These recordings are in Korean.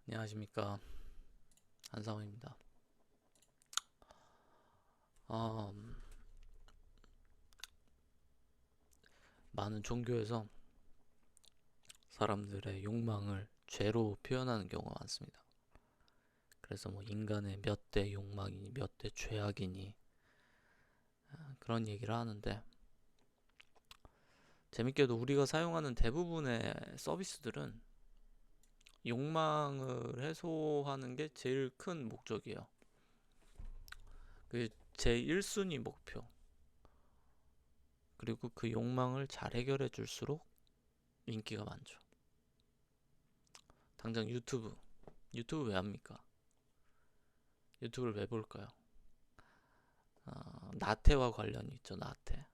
안녕하십니까, 한상호입니다. 아, 많은 종교에서 사람들의 욕망을 죄로 표현하는 경우가 많습니다. 그래서 뭐 인간의 몇 대 욕망이니 몇 대 죄악이니 그런 얘기를 하는데, 재밌게도 우리가 사용하는 대부분의 서비스들은 욕망을 해소하는 게 제일 큰 목적이에요. 그 제 1순위 목표. 그리고 그 욕망을 잘 해결해 줄수록 인기가 많죠. 당장 유튜브 왜 합니까? 유튜브를 왜 볼까요? 나태와 관련이 있죠. 나태.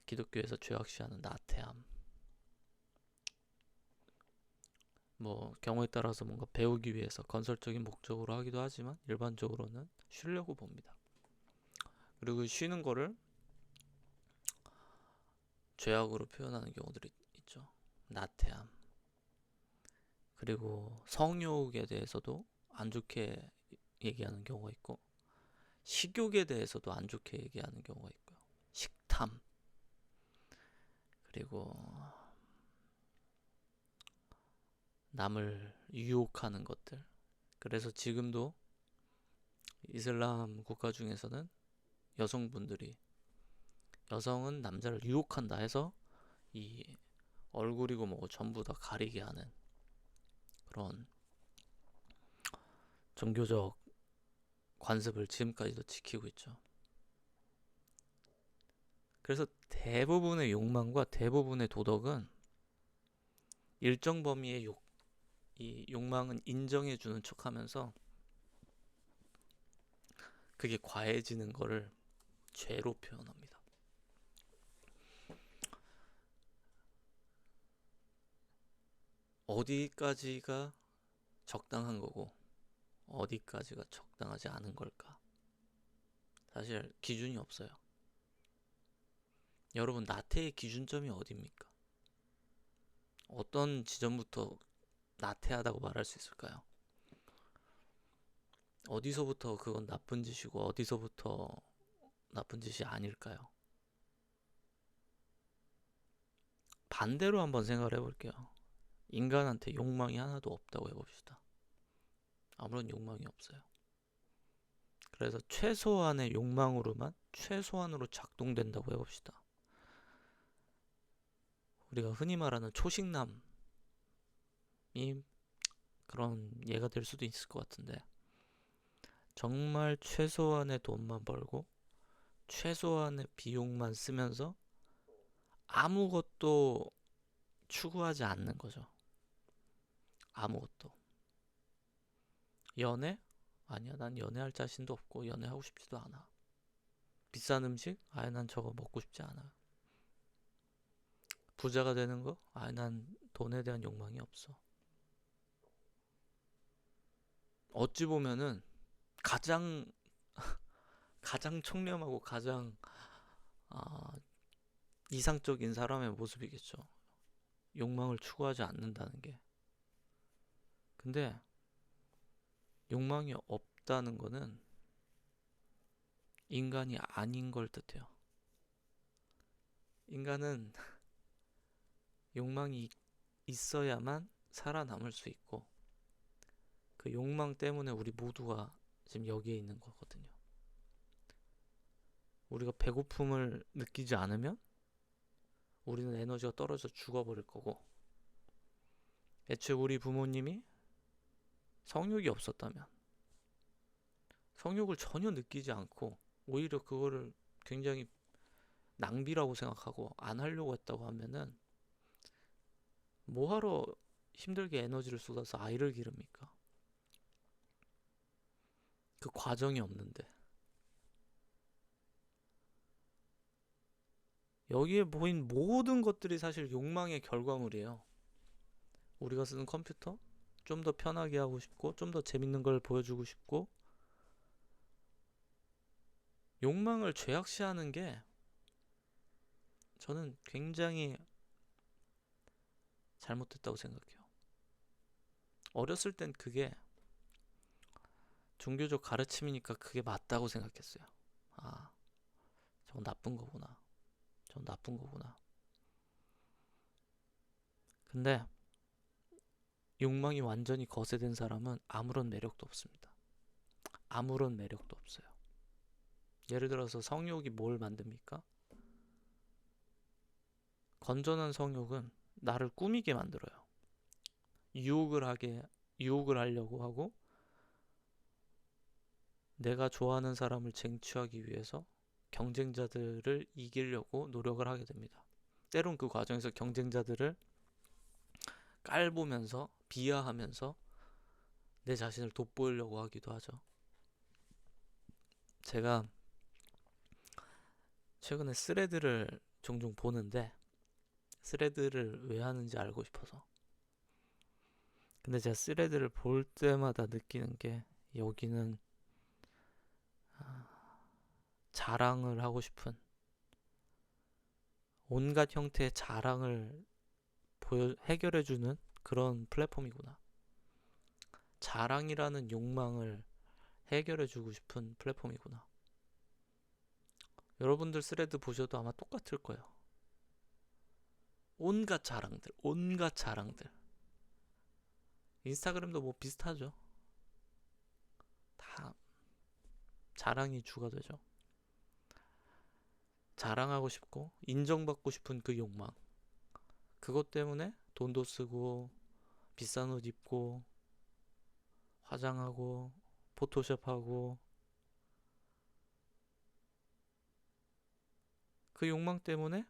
기독교에서 죄악시하는 나태함. 뭐 경우에 따라서 뭔가 배우기 위해서 건설적인 목적으로 하기도 하지만 일반적으로는 쉬려고 봅니다. 그리고 쉬는 거를 죄악으로 표현하는 경우들이 있죠. 나태함. 그리고 성욕에 대해서도 안 좋게 얘기하는 경우가 있고, 식욕에 대해서도 안 좋게 얘기하는 경우가 있고요. 식탐. 그리고 남을 유혹하는 것들. 그래서 지금도 이슬람 국가 중에서는 여성분들이, 여성은 남자를 유혹한다 해서 이 얼굴이고 뭐고 전부 다 가리게 하는 그런 종교적 관습을 지금까지도 지키고 있죠. 그래서 대부분의 욕망과 대부분의 도덕은 일정 범위의 이 욕망은 인정해주는 척하면서 그게 과해지는 거를 죄로 표현합니다. 어디까지가 적당한 거고 어디까지가 적당하지 않은 걸까? 사실 기준이 없어요. 여러분, 나태의 기준점이 어디입니까? 어떤 지점부터 나태하다고 말할 수 있을까요? 어디서부터 그건 나쁜 짓이고 어디서부터 나쁜 짓이 아닐까요? 반대로 한번 생각을 해볼게요. 인간한테 욕망이 하나도 없다고 해봅시다. 아무런 욕망이 없어요. 그래서 최소한의 욕망으로만 최소한으로 작동된다고 해봅시다. 우리가 흔히 말하는 초식남이 그런 예가 될 수도 있을 것 같은데, 정말 최소한의 돈만 벌고 최소한의 비용만 쓰면서 아무것도 추구하지 않는 거죠. 아무것도. 연애? 아니야, 난 연애할 자신도 없고 연애하고 싶지도 않아. 비싼 음식? 아예 난 저거 먹고 싶지 않아. 부자가 되는 거? 아예 난 돈에 대한 욕망이 없어. 어찌 보면은 가장 가장 청렴하고 가장 아, 이상적인 사람의 모습이겠죠. 욕망을 추구하지 않는다는 게. 근데 욕망이 없다는 거는 인간이 아닌 걸 뜻해요. 인간은 욕망이 있어야만 살아남을 수 있고, 그 욕망 때문에 우리 모두가 지금 여기에 있는 거거든요. 우리가 배고픔을 느끼지 않으면 우리는 에너지가 떨어져 죽어버릴 거고, 애초에 우리 부모님이 성욕이 없었다면, 성욕을 전혀 느끼지 않고 오히려 그거를 굉장히 낭비라고 생각하고 안 하려고 했다고 하면은 뭐하러 힘들게 에너지를 쏟아서 아이를 기릅니까? 그 과정이 없는데. 여기에 보인 모든 것들이 사실 욕망의 결과물이에요. 우리가 쓰는 컴퓨터? 좀 더 편하게 하고 싶고, 좀 더 재밌는 걸 보여주고 싶고, 욕망을 죄악시하는 게 저는 굉장히 잘못됐다고 생각해요. 어렸을 땐 그게 종교적 가르침이니까 그게 맞다고 생각했어요. 아, 저건 나쁜 거구나. 저건 나쁜 거구나. 근데 욕망이 완전히 거세된 사람은 아무런 매력도 없습니다. 아무런 매력도 없어요. 예를 들어서 성욕이 뭘 만듭니까? 건전한 성욕은 나를 꾸미게 만들어요. 유혹을 하려고 하고 내가 좋아하는 사람을 쟁취하기 위해서 경쟁자들을 이기려고 노력을 하게 됩니다. 때론 그 과정에서 경쟁자들을 깔보면서 비하하면서 내 자신을 돋보이려고 하기도 하죠. 제가 최근에 스레드를 종종 보는데 스레드를 왜 하는지 알고 싶어서. 근데 제가 스레드를 볼 때마다 느끼는 게 여기는 자랑을 하고 싶은 온갖 형태의 자랑을 해결해주는 그런 플랫폼이구나. 자랑이라는 욕망을 해결해주고 싶은 플랫폼이구나. 여러분들 스레드 보셔도 아마 똑같을 거예요. 온갖 자랑들, 온갖 자랑들. 인스타그램도 뭐 비슷하죠. 다 자랑이 주가 되죠. 자랑하고 싶고 인정받고 싶은 그 욕망. 그것 때문에 돈도 쓰고 비싼 옷 입고 화장하고 포토샵하고 그 욕망 때문에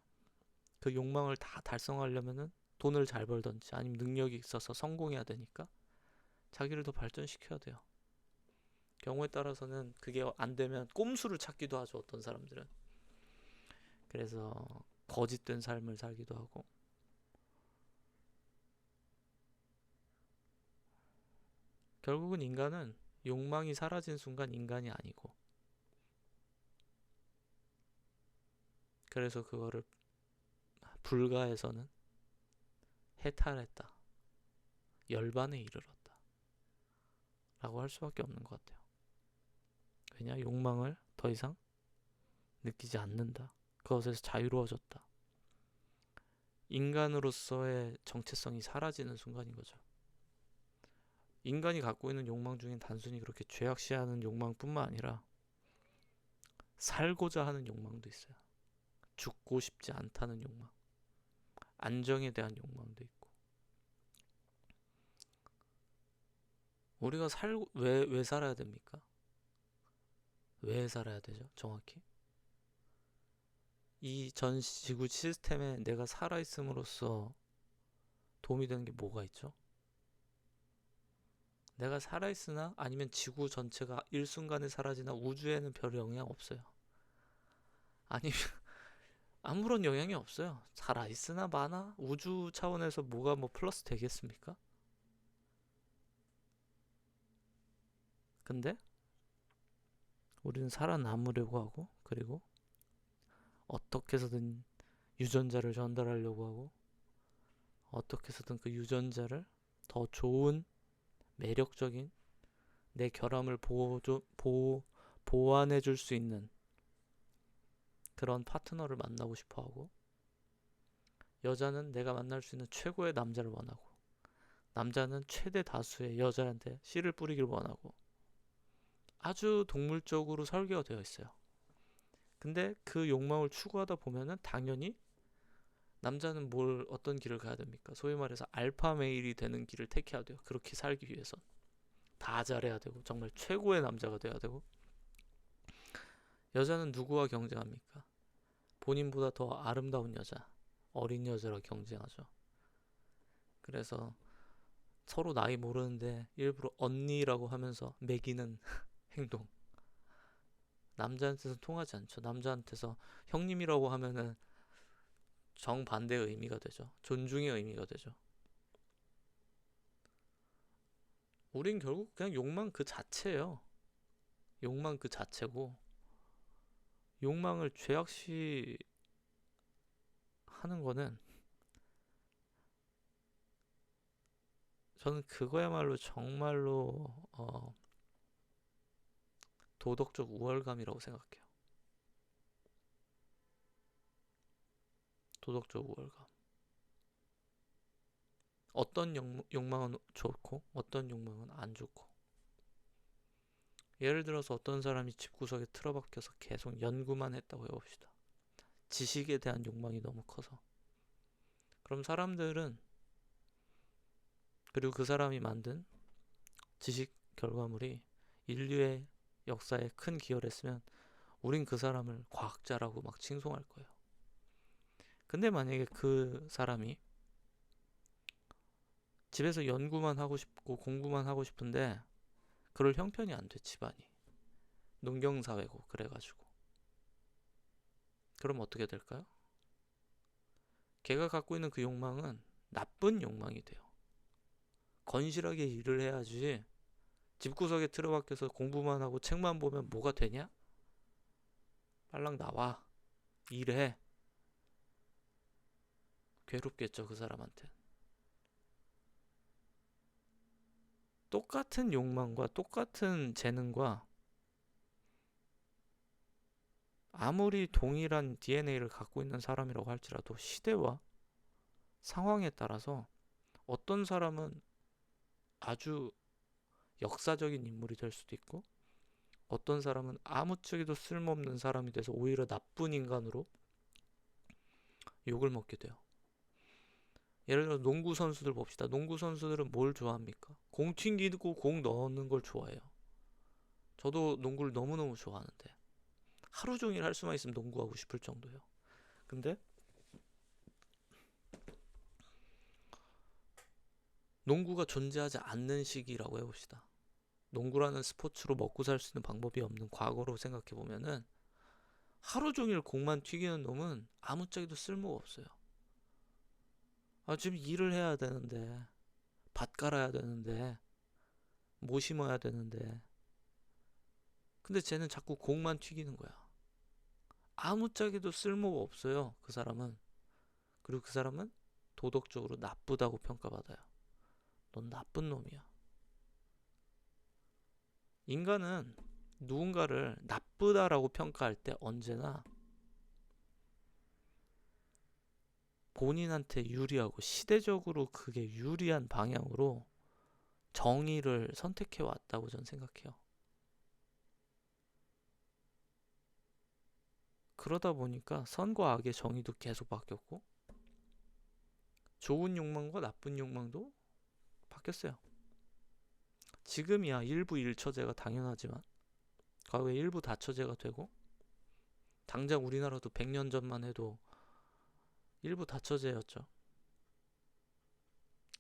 그 욕망을 다 달성하려면은 돈을 잘 벌던지 아니면 능력이 있어서 성공해야 되니까 자기를 더 발전시켜야 돼요. 경우에 따라서는 그게 안 되면 꼼수를 찾기도 하죠. 어떤 사람들은. 그래서 거짓된 삶을 살기도 하고. 결국은 인간은 욕망이 사라진 순간 인간이 아니고, 그래서 그거를 불가에서는 해탈했다, 열반에 이르렀다 라고 할 수밖에 없는 것 같아요. 왜냐? 욕망을 더 이상 느끼지 않는다. 그것에서 자유로워졌다. 인간으로서의 정체성이 사라지는 순간인 거죠. 인간이 갖고 있는 욕망 중엔 단순히 그렇게 죄악시하는 욕망뿐만 아니라 살고자 하는 욕망도 있어요. 죽고 싶지 않다는 욕망, 안정에 대한 욕망도 있고. 우리가 왜 살아야 됩니까? 왜 살아야 되죠? 정확히 이 전 지구 시스템에 내가 살아있음으로써 도움이 되는 게 뭐가 있죠? 내가 살아있으나 아니면 지구 전체가 일순간에 사라지나 우주에는 별 영향 없어요. 아니면 아무런 영향이 없어요. 살아있으나 마나 우주 차원에서 뭐가 뭐 플러스 되겠습니까? 근데 우리는 살아남으려고 하고, 그리고 어떻게 해서든 유전자를 전달하려고 하고, 어떻게 해서든 그 유전자를 더 좋은 매력적인 내 결함을 보완해 줄 수 있는 그런 파트너를 만나고 싶어 하고, 여자는 내가 만날 수 있는 최고의 남자를 원하고, 남자는 최대 다수의 여자한테 씨를 뿌리길 원하고, 아주 동물적으로 설계가 되어 있어요. 근데 그 욕망을 추구하다 보면은 당연히 남자는 어떤 길을 가야 됩니까? 소위 말해서 알파 메일이 되는 길을 택해야 돼요. 그렇게 살기 위해선 다 잘해야 되고 정말 최고의 남자가 돼야 되고. 여자는 누구와 경쟁합니까? 본인보다 더 아름다운 여자, 어린 여자랑 경쟁하죠. 그래서 서로 나이 모르는데 일부러 언니라고 하면서 매기는 행동. 남자한테서 통하지 않죠. 남자한테서 형님이라고 하면은 정반대의 의미가 되죠. 존중의 의미가 되죠. 우린 결국 그냥 욕망 그 자체예요. 욕망 그 자체고, 욕망을 죄악시 하는 거는 저는 그거야말로 정말로 도덕적 우월감이라고 생각해요. 도덕적 우월감. 어떤 욕망은 좋고 어떤 욕망은 안 좋고. 예를 들어서 어떤 사람이 집구석에 틀어박혀서 계속 연구만 했다고 해봅시다. 지식에 대한 욕망이 너무 커서. 그럼 사람들은, 그리고 그 사람이 만든 지식 결과물이 인류의 역사에 큰 기여를 했으면 우린 그 사람을 과학자라고 막 칭송할 거예요. 근데 만약에 그 사람이 집에서 연구만 하고 싶고 공부만 하고 싶은데 그럴 형편이 안 돼, 집안이. 농경사회고 그래가지고. 그럼 어떻게 될까요? 걔가 갖고 있는 그 욕망은 나쁜 욕망이 돼요. 건실하게 일을 해야지 집구석에 틀어박혀서 공부만 하고 책만 보면 뭐가 되냐? 빨랑 나와. 일해. 괴롭겠죠, 그 사람한테. 똑같은 욕망과 똑같은 재능과 아무리 동일한 DNA를 갖고 있는 사람이라고 할지라도 시대와 상황에 따라서 어떤 사람은 아주 역사적인 인물이 될 수도 있고 어떤 사람은 아무짝에도 쓸모없는 사람이 돼서 오히려 나쁜 인간으로 욕을 먹게 돼요. 예를 들어 농구 선수들 봅시다. 농구 선수들은 뭘 좋아합니까? 공 튕기고 공 넣는 걸 좋아해요. 저도 농구를 너무너무 좋아하는데 하루 종일 할 수만 있으면 농구하고 싶을 정도예요. 근데 농구가 존재하지 않는 시기라고 해봅시다. 농구라는 스포츠로 먹고 살 수 있는 방법이 없는 과거로 생각해보면은 하루 종일 공만 튀기는 놈은 아무짝에도 쓸모가 없어요. 지금 일을 해야 되는데, 밭 갈아야 되는데, 모 심어야 되는데, 근데 쟤는 자꾸 공만 튀기는 거야. 아무짝에도 쓸모가 없어요, 그 사람은. 그리고 그 사람은 도덕적으로 나쁘다고 평가받아요. 넌 나쁜 놈이야. 인간은 누군가를 나쁘다라고 평가할 때 언제나 본인한테 유리하고 시대적으로 그게 유리한 방향으로 정의를 선택해 왔다고 저는 생각해요. 그러다 보니까 선과 악의 정의도 계속 바뀌었고 좋은 욕망과 나쁜 욕망도 바뀌었어요. 지금이야 일부 일처제가 당연하지만 과거에 일부 다처제가 되고 당장 우리나라도 100년 전만 해도 일부 다처제였죠.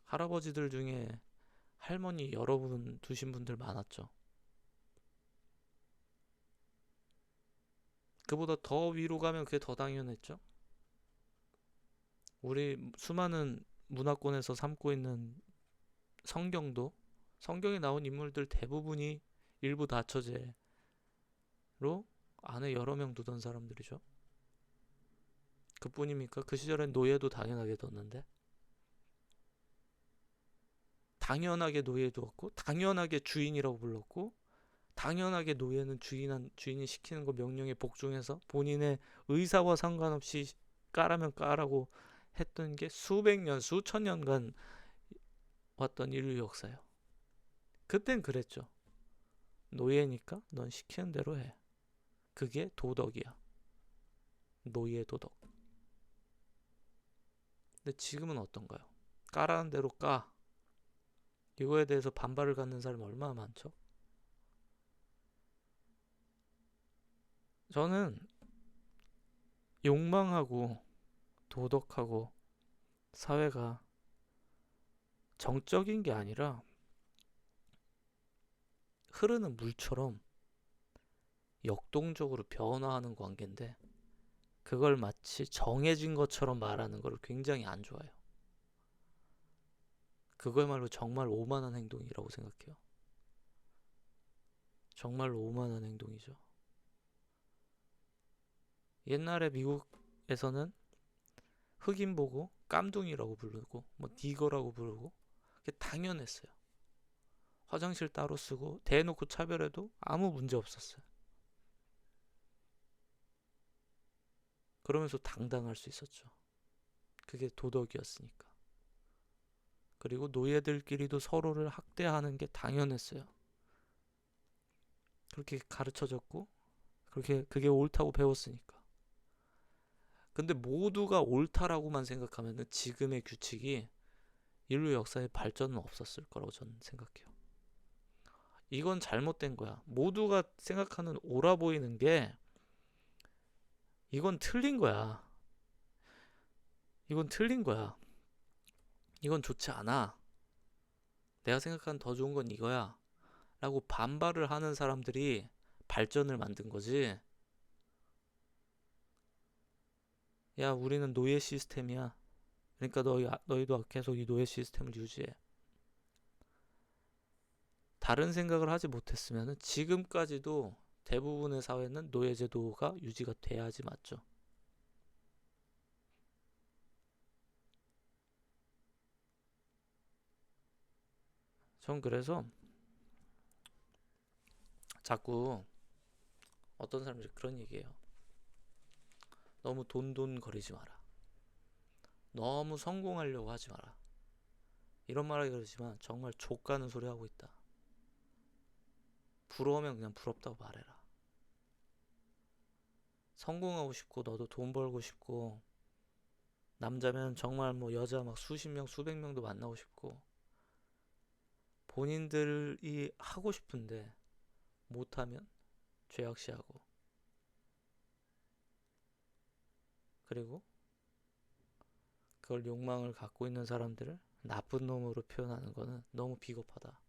할아버지들 중에 할머니 여러분 두신 분들 많았죠. 그보다 더 위로 가면 그게 더 당연했죠. 우리 수많은 문화권에서 삼고 있는 성경도 성경에 나온 인물들 대부분이 일부 다처제로 안에 여러 명 두던 사람들이죠. 그뿐입니까? 그 시절엔 노예도 당연하게 뒀는데 당연하게 노예 두었고 당연하게 주인이라고 불렀고 당연하게 노예는 주인이 시키는 거 명령에 복종해서 본인의 의사와 상관없이 까라면 까라고 했던 게 수백 년, 수천 년간 왔던 인류 역사예요. 그땐 그랬죠. 노예니까 넌 시키는 대로 해. 그게 도덕이야. 노예 도덕. 근데 지금은 어떤가요? 까라는 대로 까. 이거에 대해서 반발을 갖는 사람이 얼마나 많죠? 저는 욕망하고 도덕하고 사회가 정적인 게 아니라 흐르는 물처럼 역동적으로 변화하는 관계인데 그걸 마치 정해진 것처럼 말하는 걸 굉장히 안 좋아해요. 그거야말로 정말 오만한 행동이라고 생각해요. 정말로 오만한 행동이죠. 옛날에 미국에서는 흑인 보고 깜둥이라고 부르고 뭐 니거라고 부르고 그게 당연했어요. 화장실 따로 쓰고 대놓고 차별해도 아무 문제 없었어요. 그러면서 당당할 수 있었죠. 그게 도덕이었으니까. 그리고 노예들끼리도 서로를 학대하는 게 당연했어요. 그렇게 가르쳐졌고 그게 옳다고 배웠으니까. 근데 모두가 옳다라고만 생각하면 지금의 규칙이 인류 역사에 발전은 없었을 거라고 저는 생각해요. 이건 잘못된 거야. 모두가 생각하는 옳아 보이는 게 이건 틀린 거야. 이건 틀린 거야. 이건 좋지 않아. 내가 생각하는 더 좋은 건 이거야. 라고 반발을 하는 사람들이 발전을 만든 거지. 야, 우리는 노예 시스템이야. 그러니까 너희도 계속 이 노예 시스템을 유지해. 다른 생각을 하지 못했으면 지금까지도 대부분의 사회는 노예제도가 유지가 돼야지 맞죠. 전 그래서 자꾸 어떤 사람들이 그런 얘기해요. 너무 돈 거리지 마라. 너무 성공하려고 하지 마라. 이런 말하기 그러지만 정말 족가는 소리 하고 있다. 부러우면 그냥 부럽다고 말해라. 성공하고 싶고 너도 돈 벌고 싶고 남자면 정말 뭐 여자 막 수십 명 수백 명도 만나고 싶고 본인들이 하고 싶은데 못하면 죄악시하고 그리고 그걸 욕망을 갖고 있는 사람들을 나쁜 놈으로 표현하는 거는 너무 비겁하다.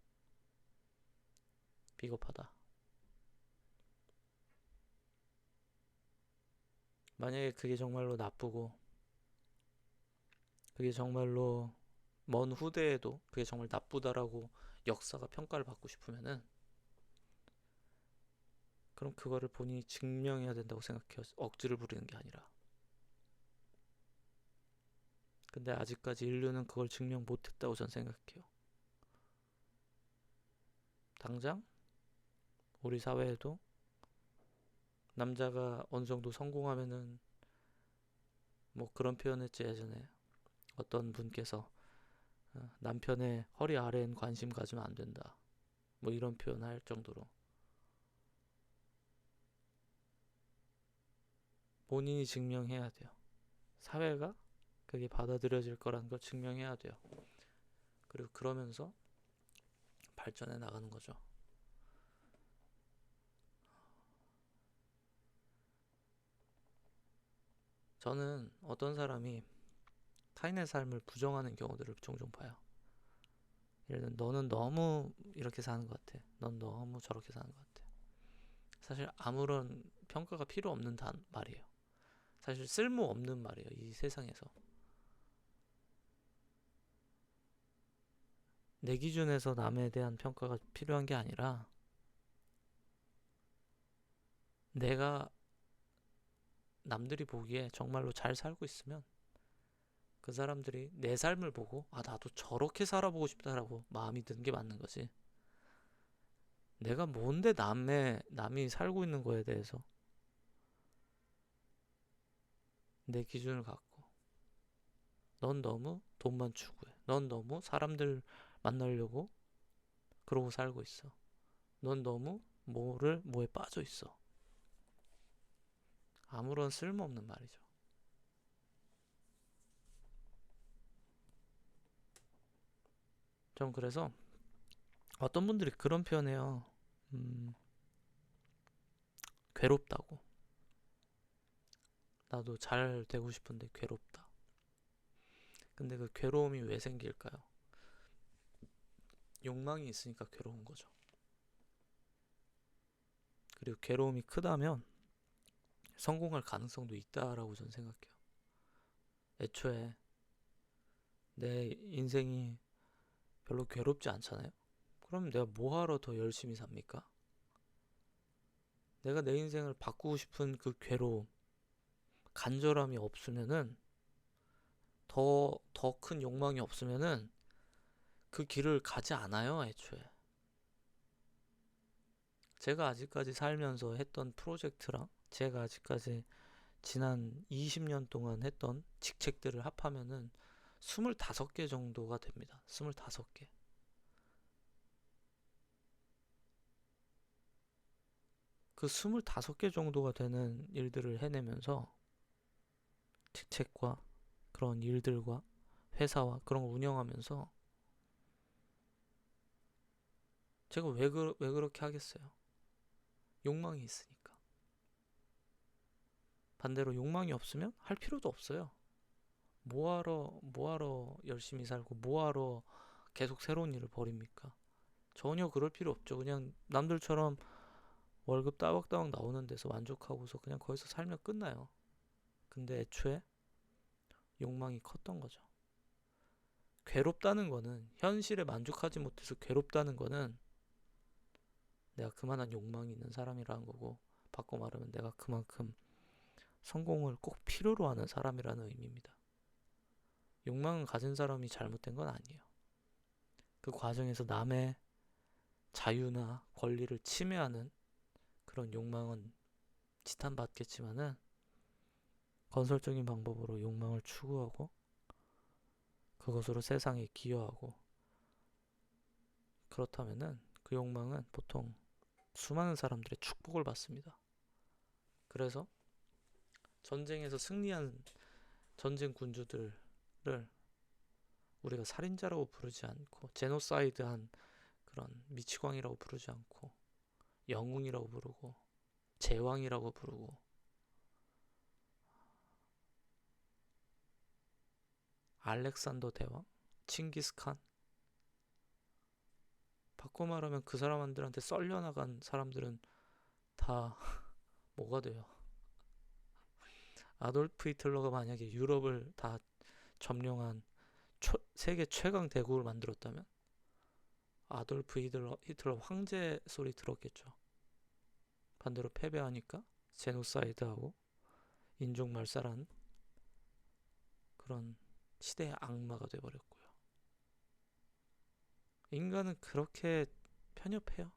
비겁하다. 만약에 그게 정말로 나쁘고 그게 정말로 먼 후대에도 그게 정말 나쁘다라고 역사가 평가를 받고 싶으면은 그럼 그거를 본인이 증명해야 된다고 생각해요. 억지를 부리는 게 아니라. 근데 아직까지 인류는 그걸 증명 못했다고 전 생각해요. 당장 우리 사회에도 남자가 어느 정도 성공하면은 뭐 그런 표현했지 예전에 어떤 분께서 남편의 허리 아래엔 관심 가지면 안 된다. 뭐 이런 표현할 정도로 본인이 증명해야 돼요. 사회가 그게 받아들여질 거라는 걸 증명해야 돼요. 그리고 그러면서 발전해 나가는 거죠. 저는 어떤 사람이 타인의 삶을 부정하는 경우들을 종종 봐요. 예를 들면 너는 너무 이렇게 사는 것 같아. 넌 너무 저렇게 사는 것 같아. 사실 아무런 평가가 필요 없는 말이에요. 사실 쓸모없는 말이에요. 이 세상에서. 내 기준에서 남에 대한 평가가 필요한 게 아니라 내가 남들이 보기에 정말로 잘 살고 있으면 그 사람들이 내 삶을 보고 아 나도 저렇게 살아보고 싶다라고 마음이 드는 게 맞는 거지. 내가 뭔데 남이 살고 있는 거에 대해서 내 기준을 갖고 넌 너무 돈만 추구해. 넌 너무 사람들 만나려고 그러고 살고 있어. 넌 너무 뭐에 빠져 있어. 아무런 쓸모없는 말이죠. 전 그래서 어떤 분들이 그런 표현해요. 괴롭다고. 나도 잘 되고 싶은데 괴롭다. 근데 그 괴로움이 왜 생길까요? 욕망이 있으니까 괴로운 거죠. 그리고 괴로움이 크다면 성공할 가능성도 있다라고 저는 생각해요. 애초에 내 인생이 별로 괴롭지 않잖아요. 그럼 내가 뭐하러 더 열심히 삽니까? 내가 내 인생을 바꾸고 싶은 그 괴로움, 간절함이 없으면은 더 큰 욕망이 없으면은 그 길을 가지 않아요, 애초에. 제가 아직까지 살면서 했던 프로젝트랑 제가 아직까지 지난 20년 동안 했던 직책들을 합하면은 25개 정도가 됩니다. 25개. 그 25개 정도가 되는 일들을 해내면서 직책과 그런 일들과 회사와 그런 걸 운영하면서 제가 왜 그렇게 하겠어요? 욕망이 있으니까. 반대로 욕망이 없으면 할 필요도 없어요. 뭐하러 열심히 살고 뭐하러 계속 새로운 일을 벌입니까? 전혀 그럴 필요 없죠. 그냥 남들처럼 월급 따박따박 나오는 데서 만족하고서 그냥 거기서 살면 끝나요. 근데 애초에 욕망이 컸던 거죠. 괴롭다는 거는, 현실에 만족하지 못해서 괴롭다는 거는 내가 그만한 욕망이 있는 사람이라는 거고, 바꿔 말하면 내가 그만큼 성공을 꼭 필요로 하는 사람이라는 의미입니다. 욕망을 가진 사람이 잘못된 건 아니에요. 그 과정에서 남의 자유나 권리를 침해하는 그런 욕망은 지탄받겠지만은, 건설적인 방법으로 욕망을 추구하고 그것으로 세상에 기여하고, 그렇다면은 그 욕망은 보통 수많은 사람들의 축복을 받습니다. 그래서 전쟁에서 승리한 전쟁 군주들을 우리가 살인자라고 부르지 않고, 제노사이드한 그런 미치광이라고 부르지 않고, 영웅이라고 부르고, 제왕이라고 부르고, 알렉산더 대왕, 칭기스칸, 바꿔 말하면 그 사람들한테 썰려나간 사람들은 다 뭐가 돼요? 아돌프 히틀러가 만약에 유럽을 다 점령한 세계 최강 대국을 만들었다면 아돌프 히틀러 황제 소리 들었겠죠. 반대로 패배하니까 제노사이드하고 인종 말살한 그런 시대의 악마가 돼버렸고요. 인간은 그렇게 편협해요.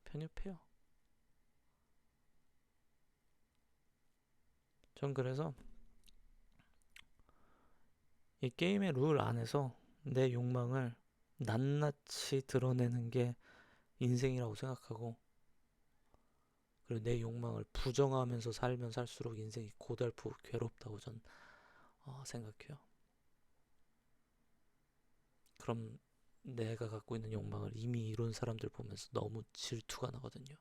편협해요. 전 그래서 이 게임의 룰 안에서 내 욕망을 낱낱이 드러내는 게 인생이라고 생각하고, 그리고 내 욕망을 부정하면서 살면 살수록 인생이 고달프고 괴롭다고 전 생각해요. 그럼 내가 갖고 있는 욕망을 이미 이룬 사람들 보면서 너무 질투가 나거든요.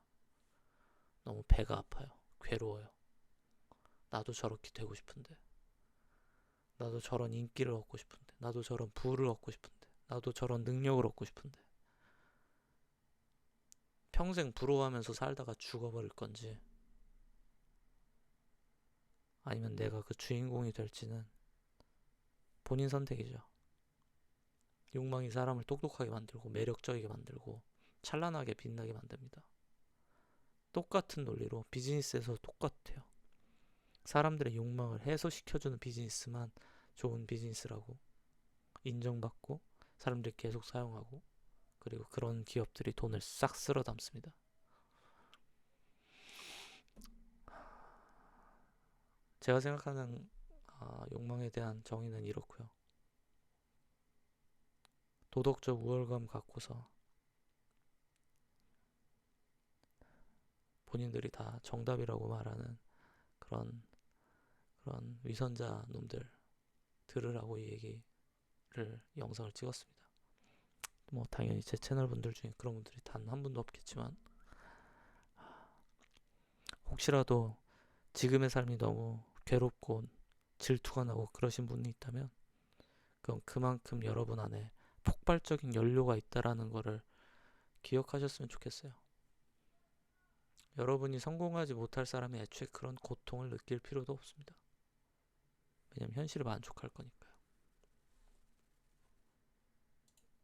너무 배가 아파요. 괴로워요. 나도 저렇게 되고 싶은데, 나도 저런 인기를 얻고 싶은데, 나도 저런 부를 얻고 싶은데, 나도 저런 능력을 얻고 싶은데, 평생 부러워하면서 살다가 죽어버릴 건지, 아니면 내가 그 주인공이 될지는 본인 선택이죠. 욕망이 사람을 똑똑하게 만들고 매력적이게 만들고 찬란하게 빛나게 만듭니다. 똑같은 논리로 비즈니스에서 똑같아요. 사람들의 욕망을 해소시켜주는 비즈니스만 좋은 비즈니스라고 인정받고 사람들이 계속 사용하고, 그리고 그런 기업들이 돈을 싹 쓸어 담습니다. 제가 생각하는 욕망에 대한 정의는 이렇고요. 도덕적 우월감 갖고서 본인들이 다 정답이라고 말하는 그런 위선자 놈들 들으라고 이 얘기를 영상을 찍었습니다. 뭐 당연히 제 채널 분들 중에 그런 분들이 단 한 분도 없겠지만, 혹시라도 지금의 삶이 너무 괴롭고 질투가 나고 그러신 분이 있다면, 그건 그만큼 여러분 안에 폭발적인 연료가 있다라는 거를 기억하셨으면 좋겠어요. 여러분이 성공하지 못할 사람이 애초에 그런 고통을 느낄 필요도 없습니다. 왜냐면 현실에 만족할 거니까요.